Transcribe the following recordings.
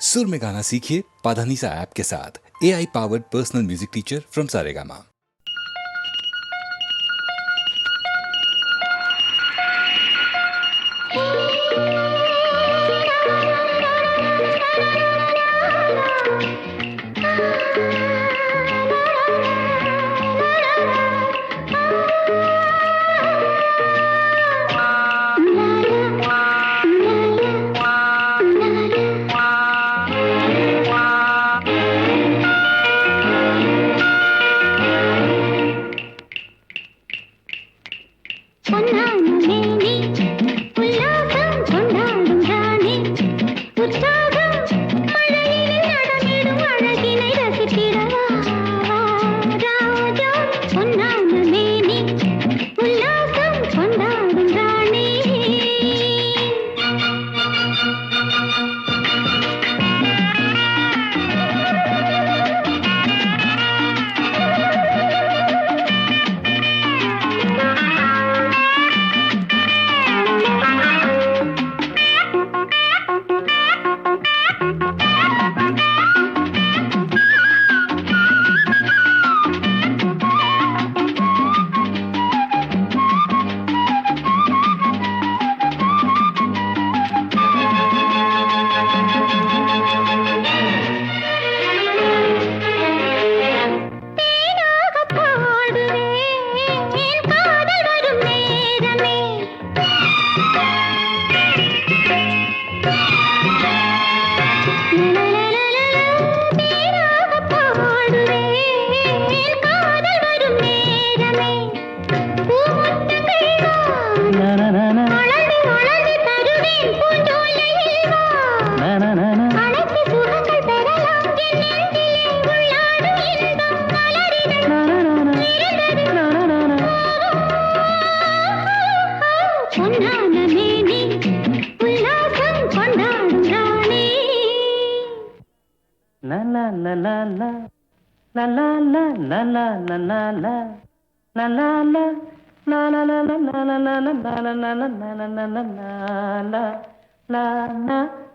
सुर में गाना सीखिए पाधानीसा ऐप के साथ। AI powered personal music teacher from Saregama.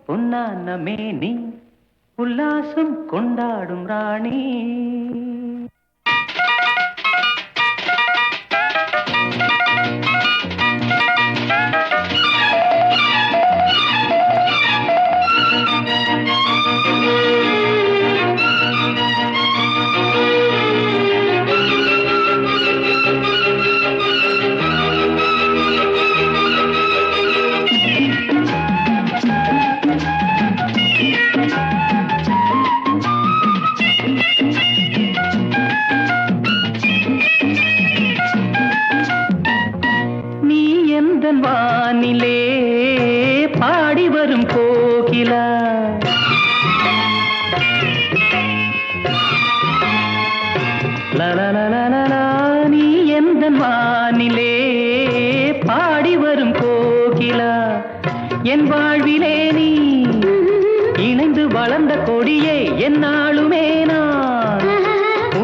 பொன்னான மேனி உல்லாசம் கொண்டாடும் ராணி. வானிலே பாடி வரும் கோகிலா, லலலலலலா, நீ எந்த வானிலே பாடி வரும் கோகிலா, என் வாழ்விலே நீ இணைந்து வளர்ந்த கொடியே, என்னாலுமே நான்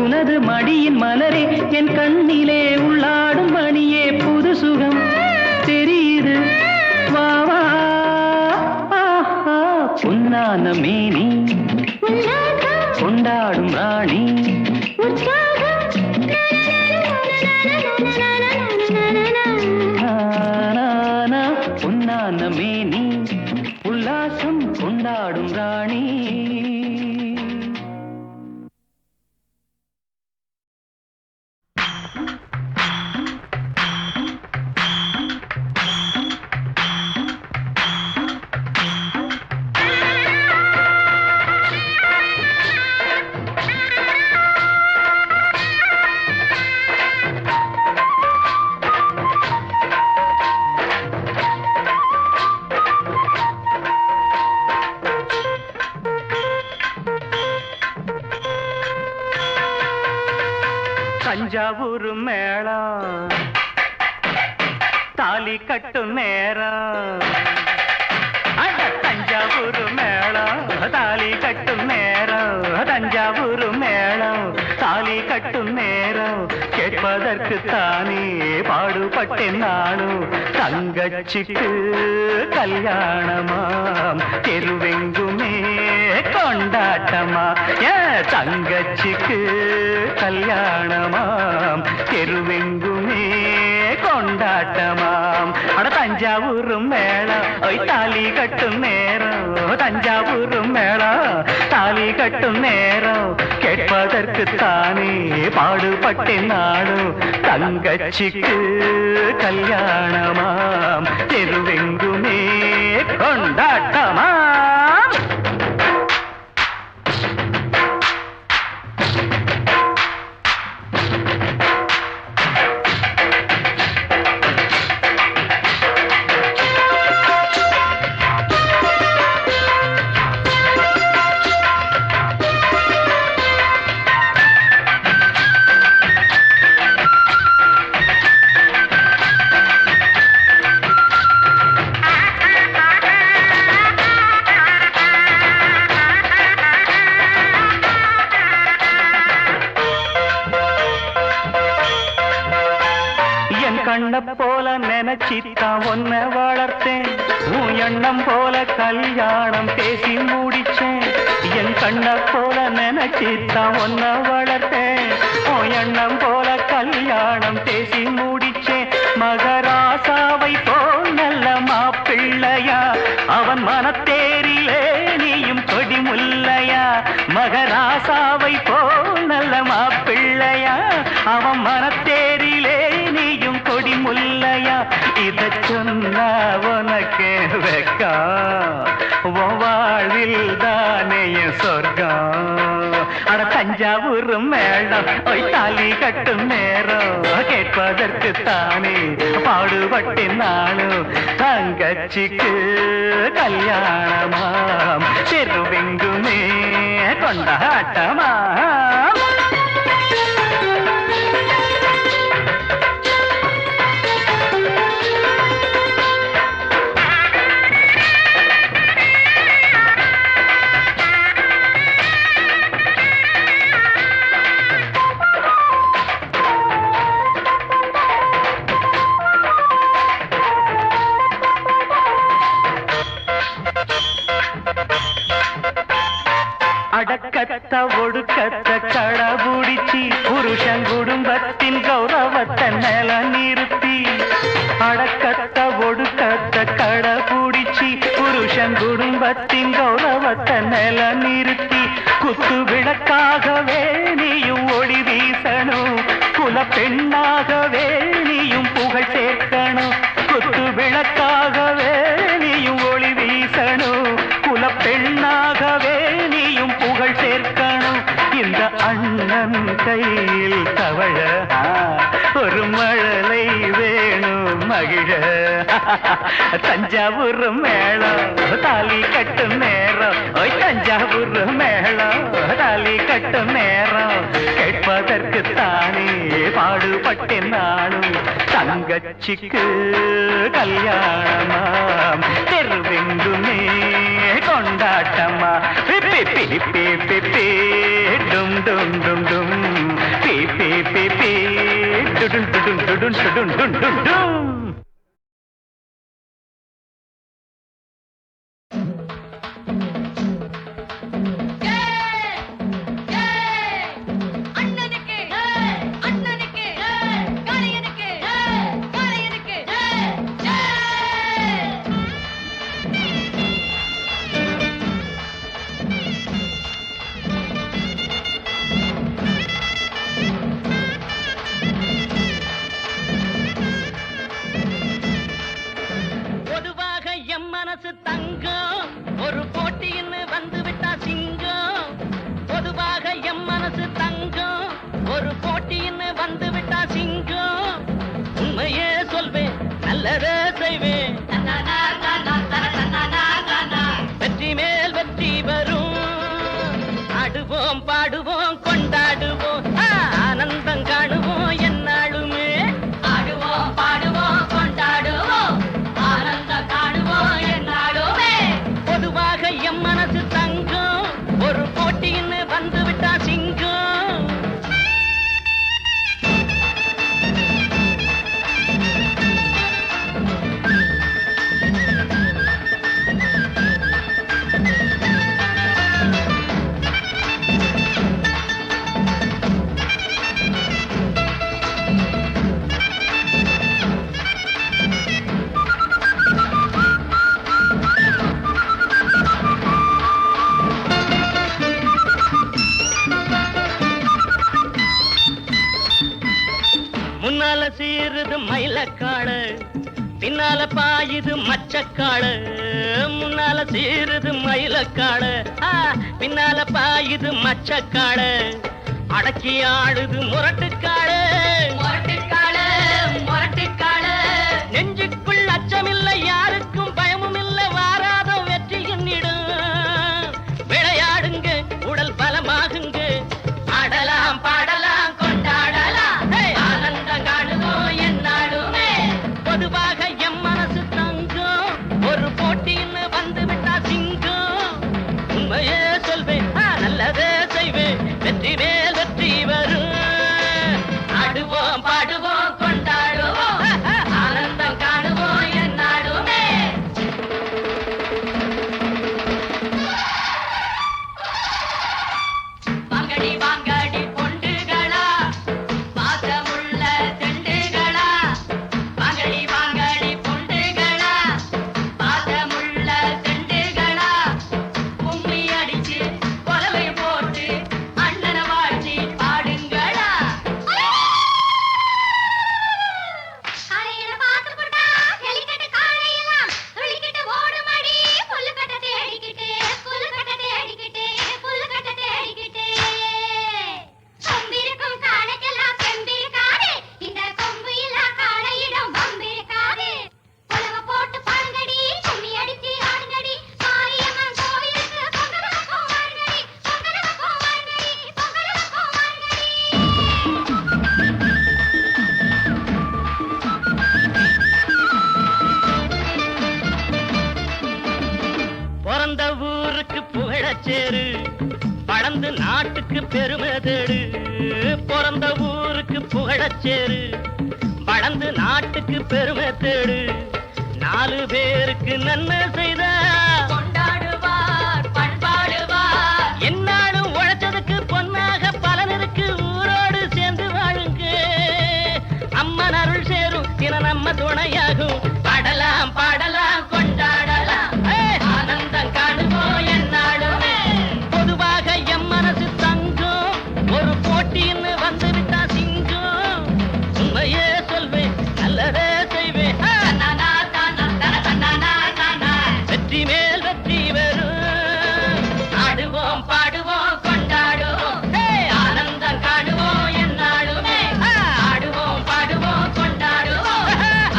உனது மடியின் மலரே, என் கண்ணிலே உள்ளாடும் மணியே, புது சுகம் தெரியுது வா வா. பொன்னான மேனி கொண்டாடும் ராணி, பொன்னான மேனி உல்லாசம் கொண்டாடும் ராணி. தஞ்சாவூர் மேளம் தாலி கட்டும் நேரம், அட தஞ்சாவூர் மேளம் தாலி கட்டும் நேரம், தஞ்சாவூர் மேளம் தாலி கட்டும் நேரம், கேட்பதற்கு தானே பாடுபட்டேன் நானும். தங்கச்சிக்கு கல்யாணமாம் தெருவெங்குமே கொண்டாட்டமா ஏன் தங்கச்சிக்கு கல்யாணமாம் தெருவெங்குமே கொண்டாட்டமாம் அட தஞ்சாவூர் மேளம் ஒய் தாலி கட்டும் நேரம் தஞ்சாவூர் மேளம் தாலி கட்டும் நேரம் கேட்பதற்கு தானே பாடுபட்டேன் நாடும் தங்கச்சிக்கு கல்யாணமாம் தெருவெங்குமே கொண்டாட்டமாம் கண்ண போல நினைச்சித்தான் ஒன்ன வளர்த்தேன் உன் எண்ணம் போல கல்யாணம் பேசி முடிச்சேன் என் கண்ண போல நினைச்சித்தான் ஒன்ன வளர்த்தேன் உன் எண்ணம் போல கல்யாணம் பேசி முடிச்சேன் மகராசாவை போல் நல்ல மாப்பிள்ளையா அவன் மனத்தேரிலே நீயும் கொடி முல்லையா மகராசாவை போல் நல்ல மாப்பிள்ளையா அவன் மனத்தேரிலே நீயும் கொடி முல்லையா இத சொன்னா உனக்கு வெக்கா வாழ்வில் தானே சொர்க்கம் அட தஞ்சாவூர் மேளம் ஒய் தாலி கட்டும் நேரம் கேட்பதற்கு தானே பாடுபட்டேன் நாளும் தங்கச்சிக்கு கல்யாணமாம் தெருவெங்குமே கொண்டாட்டமா அடக்கத்த ஒடுக்கத்த கடபுடிச்சி புருஷன் குடும்பத்தின் கௌரவத்தை நில நிறுத்தி அடக்கத்த ஒடுக்கத்த கடபுடிச்சி புருஷன் குடும்பத்தின் கௌரவத்தை நில நிறுத்தி குத்து விளக்காகவே நீயும் ஒளி வீசணும் குல பெண்ணாகவே நீயும் புகழ் சேர்க்கணும் குத்து விளக்காகவே நீயும் ஒளி வீசணும் குல பெண்ணாகவே நீயும் புகழ் சேர்க்கணும் இந்த அண்ணன் கையில் தவழ ஒரு மழலை வேணும் மகிழ தஞ்சாவூர் மேளம் தாலி கட்டும் நேரம் ஓய் தஞ்சாவூர் மேளம் தாலி கட்டும் நேரம் கேட்பதற்கு தானே பாடுபட்டேன் நாளும் தங்கச்சிக்கு கல்யாணமாம் தெருவெங்குமே கொண்டாட்டமா பிப்பி பிப்பி பிப்பி டும் டும் டும் டும் பிப்பி பிப்பி டுடும் டுடும் டுடும் டுடும் டும் டும் டும் பாடுவோம் கொண்டாடுவோம் ஆனந்தம் காணுவோம் என்னாலுமே ஆடுவோம் பாடுவோம் கொண்டாடுவோம் ஆனந்தம் காணுவோம் என்னாலுமே பொதுவாக எம் மனசு தங்கம் ஒரு போட்டின்னு வந்து விட்டா சிங்கம் சீருது மயிலக்காடு, பின்னால பாயுது மச்சக்காடு. முன்னால சீருது மயிலக்காடு, பின்னால பாயுது மச்சக்காடு. அடக்கி ஆடுது முரட்டுக்காடு, முரட்டுக்காடு, முரட்டுக்காடு. நெஞ்சுக்குள் அச்சமில்லை, யாருக்கும் பயமும் இல்லை, வாராத வெற்றி என்னிடும். விளையாடுங்க, உடல் பலமாகுங்க, ஆடலாம் பாடலாம் கொண்டாடலாம், ஆனந்தம் காணுவோம் என்னாலுமே. பொதுவாக எம் மனசு தங்கம், ஒரு போட்டின்னு வந்து விட்டா சிங்கம். உண்மையே சொல்வேன், நல்லதே செய்வேன், வெற்றி மேல் வெற்றி வரும். ஆடுவோம் பாடுவோம் கொண்டாடுவோம், ஆனந்தம் காணுவோம் என்னாலுமே. வாங்கடி வாங்கடி பொண்டுகளா, பாசமுள்ள செண்டுகளா. வாங்கடி வாங்கடி பொண்டுகளா, பாசமுள்ள செண்டுகளா. கும்மி அடிச்சு கொலவை போட்டு அண்ணனை வாழ்த்தி பாடுங்களா. காலையில பாத்து போட்டா ஹெலிகட்ட காலையெல்லாம் துள்ளிக்கிட்டு ஓடுமடி. புல்லுக்கட்ட தேடிக்கிட்டு, புல்லுக்கட்ட தேடிக்கிட்டு, புல்லுக்கட்ட தேடிக்கிட்டு. கொம்பிருக்கும் காடைக்கெல்லாம் செம்பிருக்காது, இந்த கொம்பு இல்லா காடையிடம் வம்பிருக்காது. புலவ போட்டு பாடுங்கடி, கும்மி அடிச்சு ஆடுங்கடி. மாரியம்மன் கோவிலுக்கு பொங்கல் பக்கம் வாருங்கடி, பொங்கல் பக்கம் வாருங்கடி, பொங்கல் பக்கம் வாருங்கடி. பிறந்த ஊருக்கு புகழச்சேரு, பழந்து நாட்டுக்கு பெருமை தேடு. பிறந்த ஊருக்கு புகழச்சேரு, வளர்ந்து நாட்டுக்கு பெருமை தேடு. 4 பேருக்கு நன்மை செய்த கொண்டாடுவார் பண்பாடுவார். என்னாலும் உழைச்சதுக்கு பொன்னாக பலன் இருக்கு, ஊரோடு சேர்ந்து வாழுங்க. அம்மன் அருள் சேரும் தின நம்ம துணையாகும். பாடலாம் பாடலாம் கொண்டாடலாம், ஆனந்தம் காணுவோம் என்னாலுமே. பொதுவாக எம் மனசு தங்கம், ஒரு போட்டின்னு வந்து விட்டா சிங்கம். உண்மையே சொல்வேன், நல்லதே செய்வேன், வெற்றி மேல் வெற்றி வரும். ஆடுவோம் பாடுவோம் கொண்டாடுவோம், ஆனந்தம் காணுவோம் என்னாலுமே. ஆடுவோம் பாடுவோம் கொண்டாடுவோம்,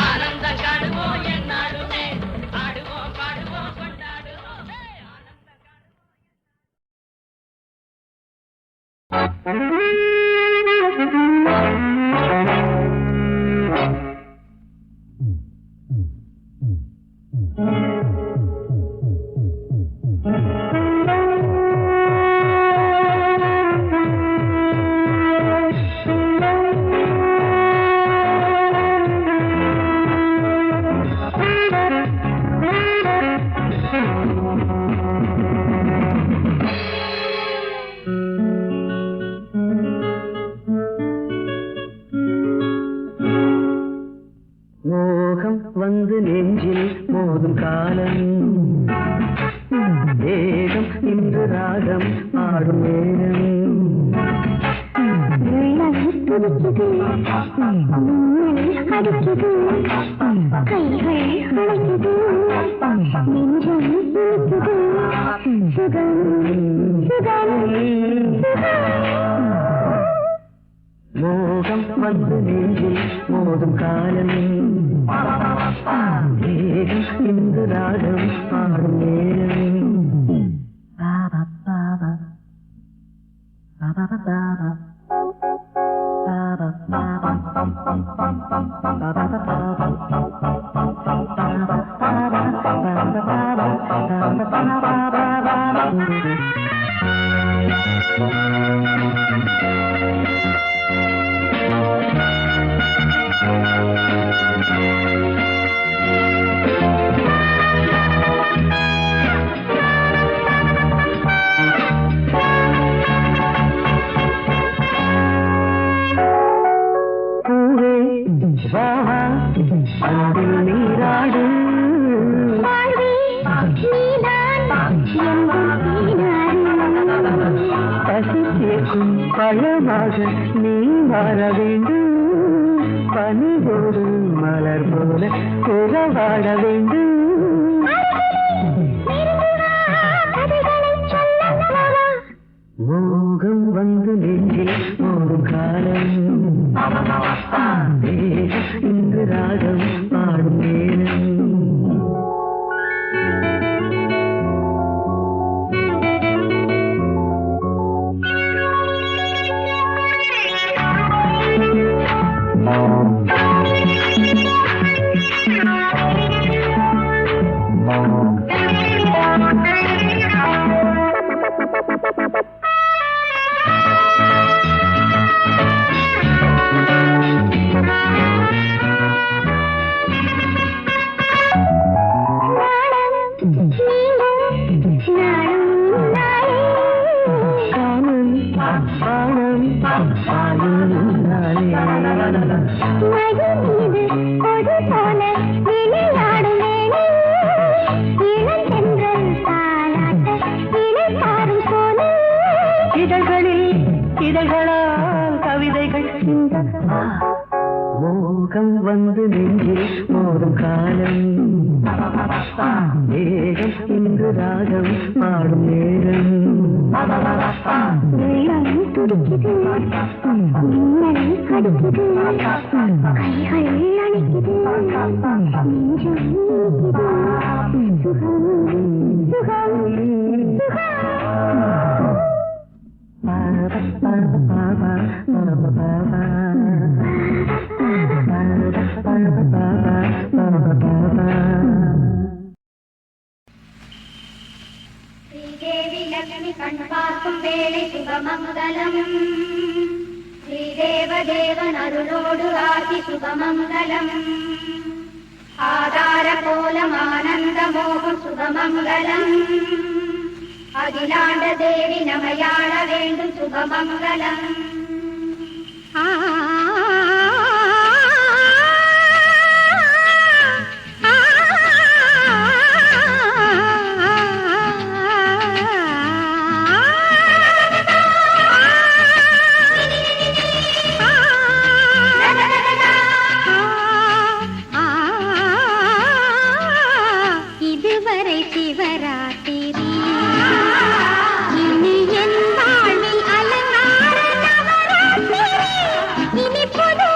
ஆனந்தம் காணுவோம் என்னாலுமே. ஆடுவோம் பாடுவோம் கொண்டாடுவோம், ஆனந்தம் மோகம் வந்து நெஞ்சில் மோதும் காலம், வேகம் இன்று ராகம் ஆடும் நேரம். துடிக்குது, அடிக்குது, கைகள் அழைக்குது, நெஞ்சம் இழுக்குது. சுகம் சுகம் மோகம் வந்து நெஞ்சில் மோதும் காலம், வேகம் இன்று ராகம் ஆடும் நேரம். பாபா பாபா பாபா பாபா அன்பில் நீராடு பசி கேட்கும் பழமாக நீ மாற வேண்டும். பனியோடு மலர் போல உறவாட வேண்டும். மோகம் வந்து நெஞ்சில் ஒரு காலம் இன்று ராகம் பாடும் நேரம். இதழ்களால் கவிதைகள் மோகம் வந்து நெஞ்சில் மோதும் காலம் வேகம் இன்று ராகம் பாடும் நேரம். துடிக்குது மின்னலை கடிக்குது கைகள் அணைக்குது நெஞ்சம் சுகம் சுகம் ஸ்ரீதேவி லக்ஷ்மி கண் பார்க்கும் வேளை சுபமங்கலம் ஸ்ரீதேவதேவன் அருளோடு ஆதி சுபமங்கலம் ஆதார கோலம் ஆனந்த மோகம் சுபமங்கலம் அகிலாண்ட தேவி நமையாள வேண்டும் சுபமங்கலம். இதுவரை சிவராத்திரி இனி என் வாழ்வில் அலங்கார நவராத்திரி இனி புது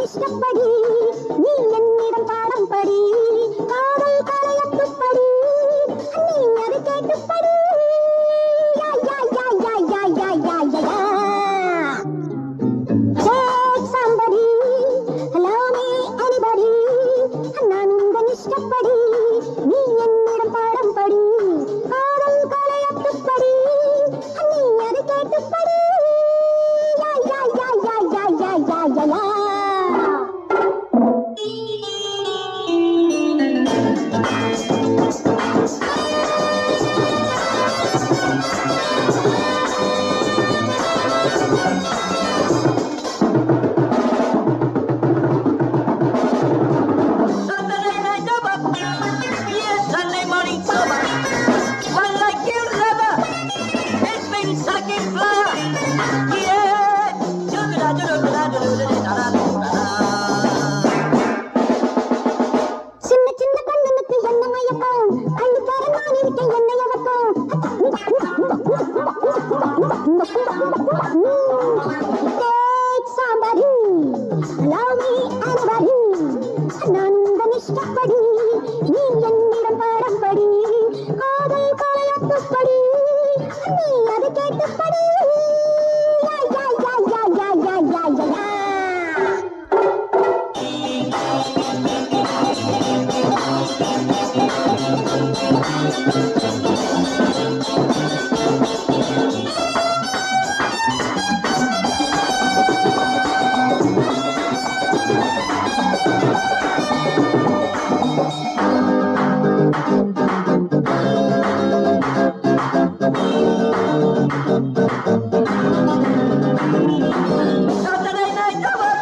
இஷ்டப்படி நீ என்னிடம் பாடம் படி காதல் கலையத்துப்படி நீ அதை கேட்டுப்படி யா யா யா யா யா யா யா யா யா Take somebody, allow me anybody. நான் உங்கள் இஷ்டப்படி நீ என்னிடம் பாடம் படி காதல் கலையத்துப்படி நீ அதை கேட்டுப்படி யா யா யா யா யா யா யா யா யா Saturday night over. Yes, Sunday morning sober. One like you, lover. It's been sucking flower. Yeah. சின்ன சின்ன கண்ணனுக்கு என்ன மயக்கம் அள்ளித்தர நான் இருக்கேன் என்னை அவக்கம் Take somebody, allow me anybody. நான் உங்கள் இஷ்டப்படி நீ என்னிடம் பாடம் படி காதல் கலையத்துப்படி நீ அதை கேட்டுப்படி யா யா யா யா யா யா யா யா யா Saturday night over.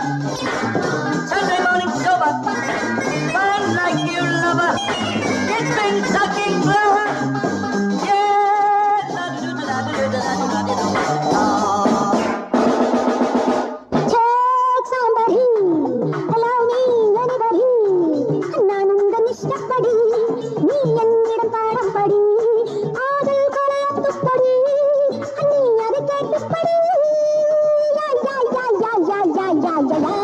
Sunday morning sober. One like you, lover. It's been sucking flower. Yeah. Take somebody, allow me anybody. நான் உங்கள் இஷ்டப்படி நீ என்னிடம் பாடம் படி காதல் கலையத்துப்படி நீ அதை கேட்டுப்படி யா யா யா யா யா யா யா யா யா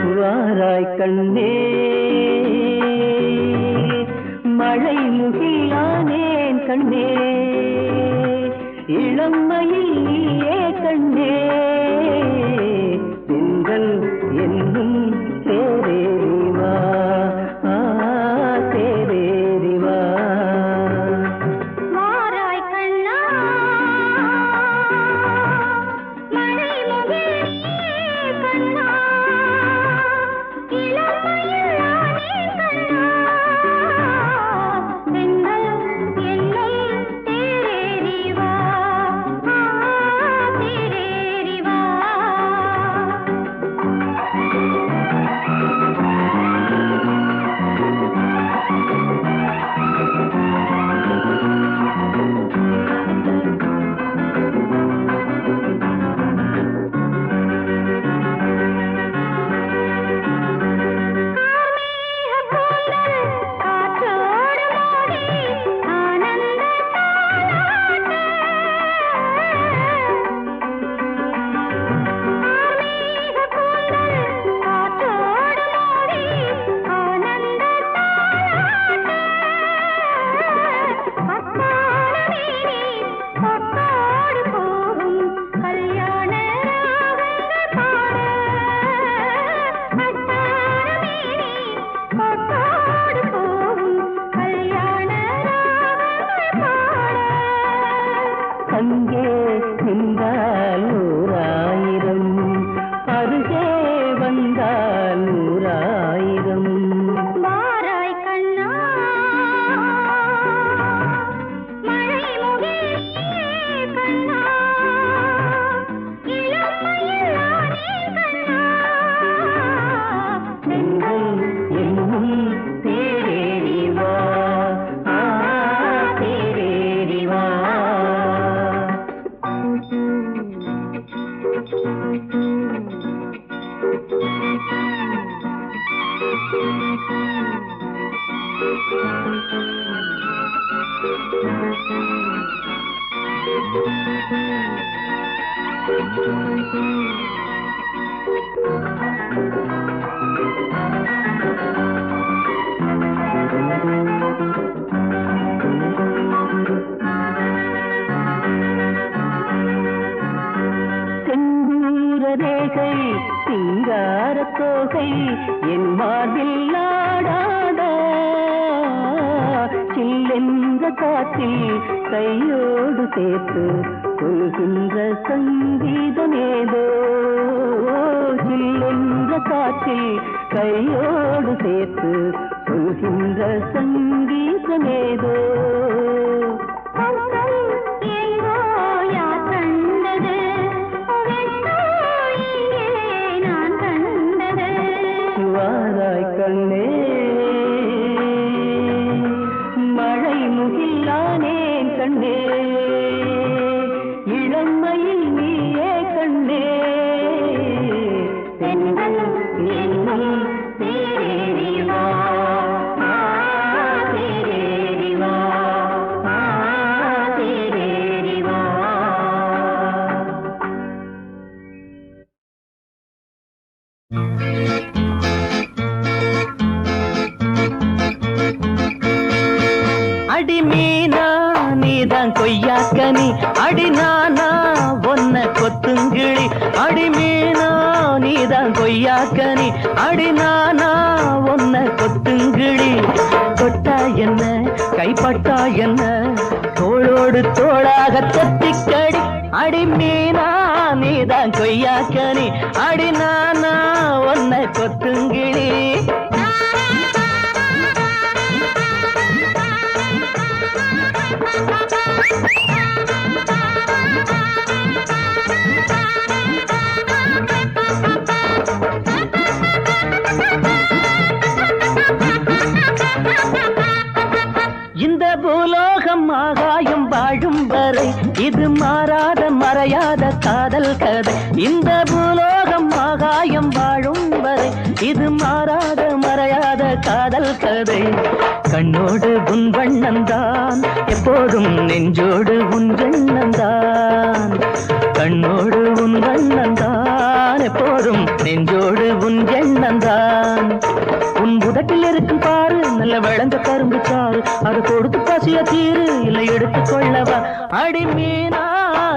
வாராய் கண்ணே மழை முகிலானேன் கண்ணே இளமையில் நீயே கண்ணே திங்கள் என்னும் தேரேறிவா தேரேறிவா வாராய் கண்ணா மழை முகிலே கண்ணா இளமையில் நானே கண்ணா தென்றல் என்னும் தேரேறிவா தேரேறிவா நின்றால் நூறாயிரம், அருகே வந்தால் நூறாயிரம். வாராய் கண்ணா மழை முகிலே கண்ணா, இளமையில் ஆனே கண்ணா. தென்றல் என்னும் தேரேறி வா, தேரேறி வா. செந்தூர ரேகை சிங்கார தோகை என் மார்பில் ஆடாதா, சில்லென்ற காற்றில் கையோடு சேர்த்து சொல்கின்ற சங்கீதமேதோ, சில்லென்ற காற்றில் கையோடு சேர்த்து சொல்கின்ற சங்கீதமேதோ. எங்கோ யார் கண்டது, வெங்கோ இங்கே நான் கண்டது. வாராய் கண்ணே மழை முகிலானேன் கண்ணே, இளமையில் நீயே கண்ணே. தென்றல் என்னும் தேரேறி வா, தேரேறி வா, தேரேறி வா. அடி மீனா நீதான் கொய்யாக்கனி, அடி நானா ஒன்ன கொத்துங்கிளி. அடி மீனா நீதான் கொய்யாக்கனி, அடி நானா ஒன்ன கொத்துங்கிளி. தொட்டா என்ன கைப்பட்டா என்ன, தோளோடு தோளாக தத்திக்கடி. அடி மீனா நீதான் கொய்யாக்கனி, அடி நானா ஒன்ன கொத்துங்கிளி. இந்த பூலோகம் ஆகாயம் வாழும் வரை இது மாறாத மறையாத காதல் கதை. இந்த பூலோகம் ஆகாயம் வாழும் வரை இது மாறாத மறையாத காதல் கதை. கண்ணோடு உன் வண்ணந்தான் எப்போதும் நெஞ்சோடு உன் எண்ணந்தான். கண்ணோடு உன் வண்ணந்தான் எப்போதும் நெஞ்சோடு உன் எண்ணந்தான். உன் உதட்டில் இருக்கும் பாரு நல்ல விளங்க கரும்பு சாறு, அது கொடுத்து பசிய தீரு இல்லை எடுத்துக் கொள்ளவா. அடி மீனா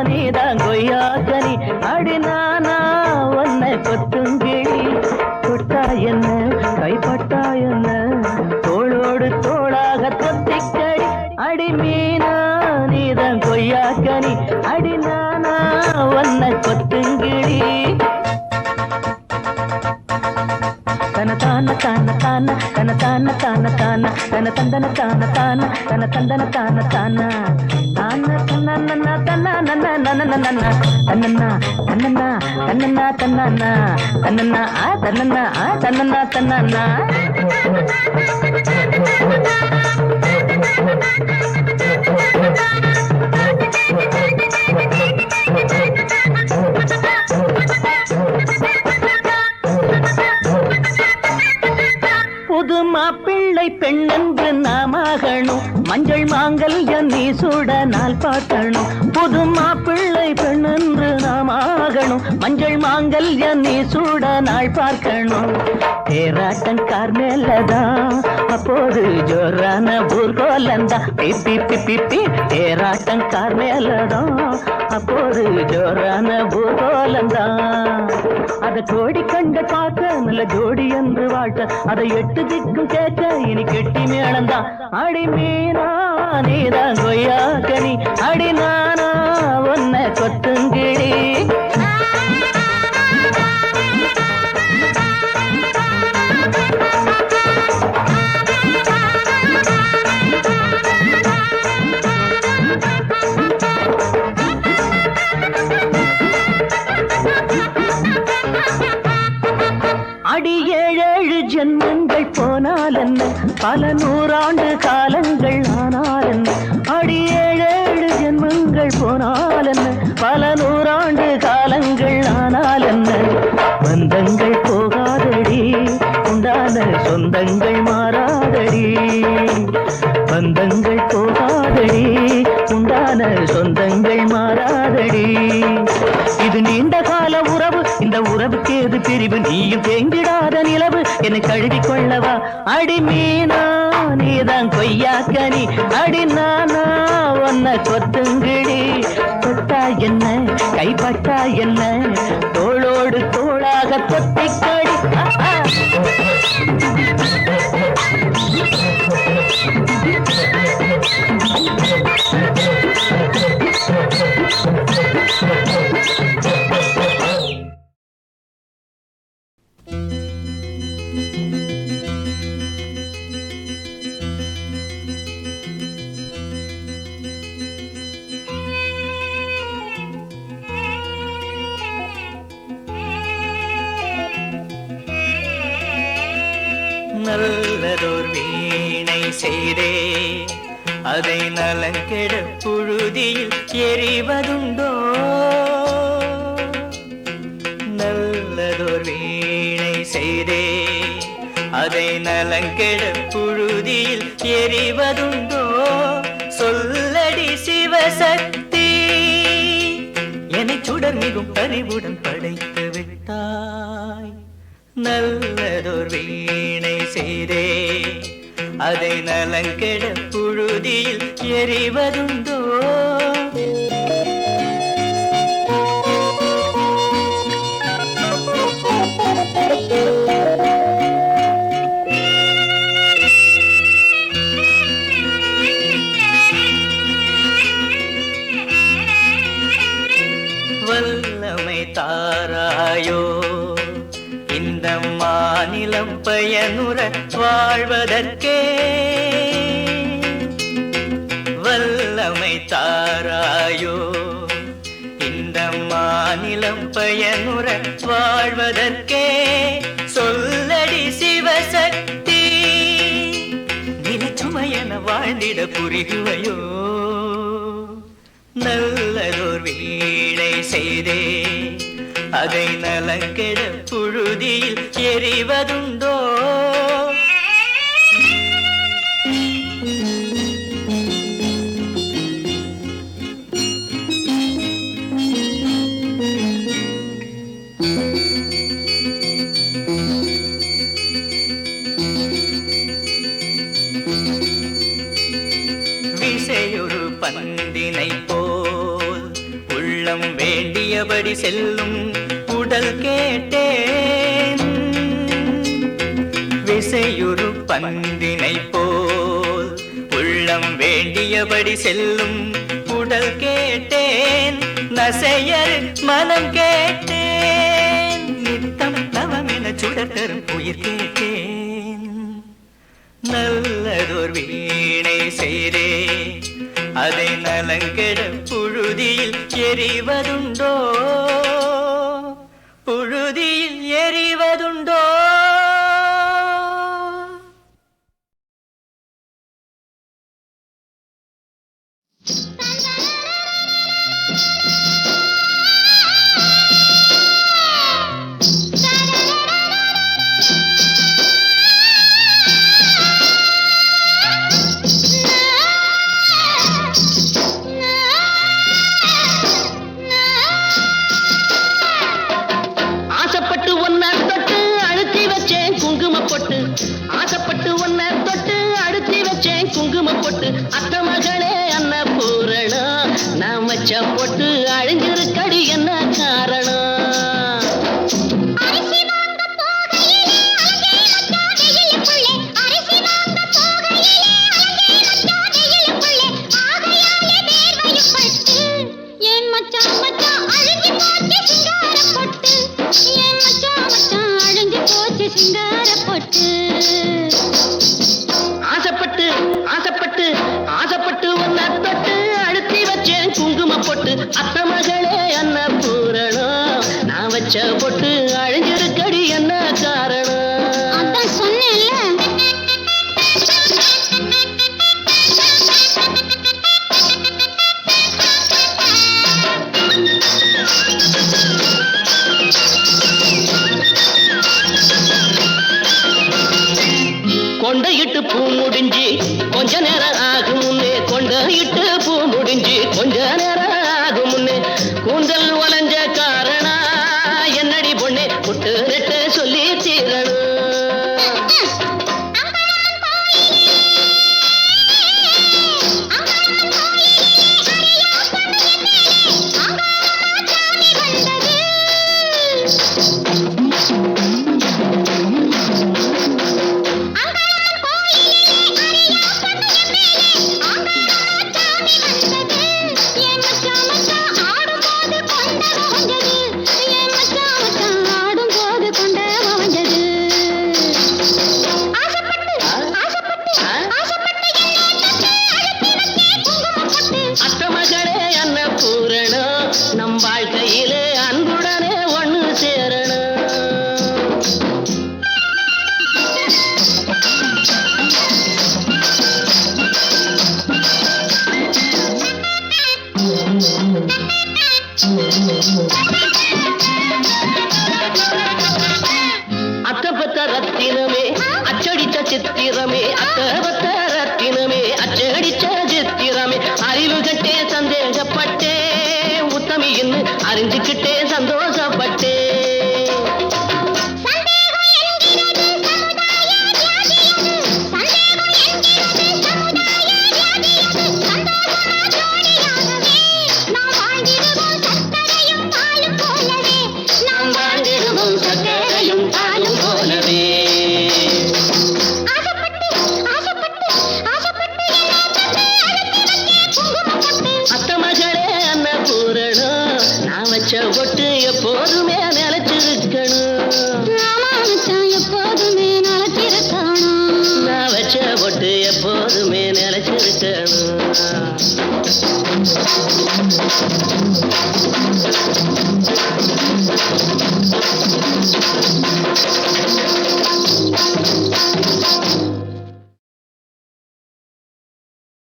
நீதான் கொய்யாக்கனி, அடி நானா ஒன்னை கொத்துங்கிளி. தொட்டா என்ன கைப்பட்டா என்ன, தோளோடு தோளாக தொத்திக்கடி. அடி மீனா நீதான் கொய்யாக்கனி, அடி நானா ஒன்னை கொத்துங்கிளி. தன தான தான தான தன தான தான தான தன தந்தன தான தான தன தந்தன தான தான தான தன்னன்னா தன்னன்னா நன்னன்னா தன்னன்னா தன்னன்னா தன்னன்னா தன்னன்னா தன்னன்னா ஆ தன்னன்னா ஆ தன்னன்னா தன்னன்னா. புது மாப்பிள்ளை பெண்ணென்று நாமாகணும், மஞ்சள் மாங்கல்யம் நீ சூட நாள் பாட்டணும். புது மாப்பிள்ளை பெண்ணென்று நாமாகணும், மஞ்சள் மாங்கல்யம் நீ சூட நாள் பார்க்கணும். தேராட்டங்கார் மேலதான் அப்போது ஜோரான ஊர்கோலந்தா பிப்பி பிப்பி பி. தேராட்டங்கார் மேலதான் அப்போது ஜோரான ஊர்கோலந்தான். அதை கோடி கண்ட பார்க்க நல்ல ஜோடி என்று வாழ்த்த, அதை எட்டு திக்கும் கேட்க இனி கெட்டி மேளந்தான். அடி மீனா நீதான் கொய்யாக்கனி, அடி நானா ஒன்ன கொத்துங்க பல நூறாண்டு காலங்கள் ஆனால் என்ன, அடி 7 ஜென்மங்கள் போனால் என்ன, பல நூறாண்டு காலங்கள் ஆனால் என்ன, பந்தங்கள் போகாதடி உண்டான சொந்தங்கள் மாறாதடி, பந்தங்கள் போகாதடி உண்டான சொந்தங்கள் மாறாதடி. இது நீண்ட கால உறவு, இந்த உறவுக்கு எது பிரிவு, நீயும் தேங்கிடாத நிலவு என்னை கழுவி கொள்ளவா. அடி மீனா நீதான் கொய்யாக்கனி, அடி நானா ஒன்ன கொத்துங்கிடி. தொட்டா என்ன கைப்பட்டா என்ன, தோளோடு தோளாக தொத்திக்கடி. நல்லதோர் வீணை செய்தே அதை நலங்கெட புழுதியில் எறிவதுண்டோ, நல்லதோர் வீணை செய்தே அதை நலங்கெட புழுதியில் எறிவதுண்டோ, சொல்லடி சிவசக்தி என்னை சுடர் மிகும் பறிவுடன் படைத்து விட்டாய். நல்லதோர் வீணை செய்தே அதை நலங்கெட புழுதியில் எறிவதுண்டோ. வல்லமை தாராயோ இந்த மாநிலம் பயனுற வாழ்வதற்கே, வல்லமை தாராயோ இந்த மாநிலம் பயனுற வாழ்வதற்கே, சொல்லடி சிவசக்தி நிலச்சுமையென வாழ்ந்திட புரிகுவையோ. நல்லதோர் வீணை செய்தே அதை நலங்கெட புழுதியில் எறிவதுண்டோ. விசையொரு பந்தினை போல் உள்ளம் வேண்டியபடி செல்லும் உடல் கேட்டேன், விசையுறு பந்தினை போல் உள்ளம் வேண்டியபடி செல்லும் உடல் கேட்டேன், நசையர் மனம் கேட்டேன், நித்தம் தவமென சுடர் தரும் உயிர் கேட்டேன். நல்லதோர் வீணை செய்தே அதை நலங்கெட புழுதியில் எறிவதுண்டோ, புழுதியில் எறிவதுண்டோ. ஆசைப்பட்டு ஒன்ன தொட்டு அழுத்தி வச்சேன் குங்கும போட்டு, அத்த மகளே அன்னபூரணா நான் வச்ச போட்டு அழிஞ்சிருக்கடி என்ன காரணம். ஆசைப்பட்டு ஆசைப்பட்டு ஆசைப்பட்டு ஒன்ன தொட்டு அழுத்தி வச்சேன் குங்கும போட்டு, அத்த மகளே அன்னபூரணா நான் வச்ச போட்டு அழிஞ்சிருக்கடி என்ன காரணம். அதான் சொன்னேன்ல. முடிஞ்சு கொஞ்ச நேரம் ஆகும் முன்னே கூந்தல் வளைஞ்ச காரணா என்னடி பொண்ணே புட்டு ரெட்டு சொல்லி தீரணும். நம் வாழ்க்கையிலே அன்புடனே ஒண்ணு சேரணும். அத்தப்பத்த ரத்தினமே அச்சடித்த சித்திரமே அத்தப்பத்த ரத்தினமே அச்சடித்த சித்திரமே அறிவு கட்டே சந்தேகப்பட்டே உத்தமின்னு அறிஞ்சுக்கிட்டே சந்தோஷப்பட்டே. பொட்டு எப்போதுமே நிலைச்சிருக்கணும். எப்போதுமே நிலைச்சிருக்கணும். நான் வச்ச பொட்டு எப்போதுமே நிலைச்சிருக்கணும்.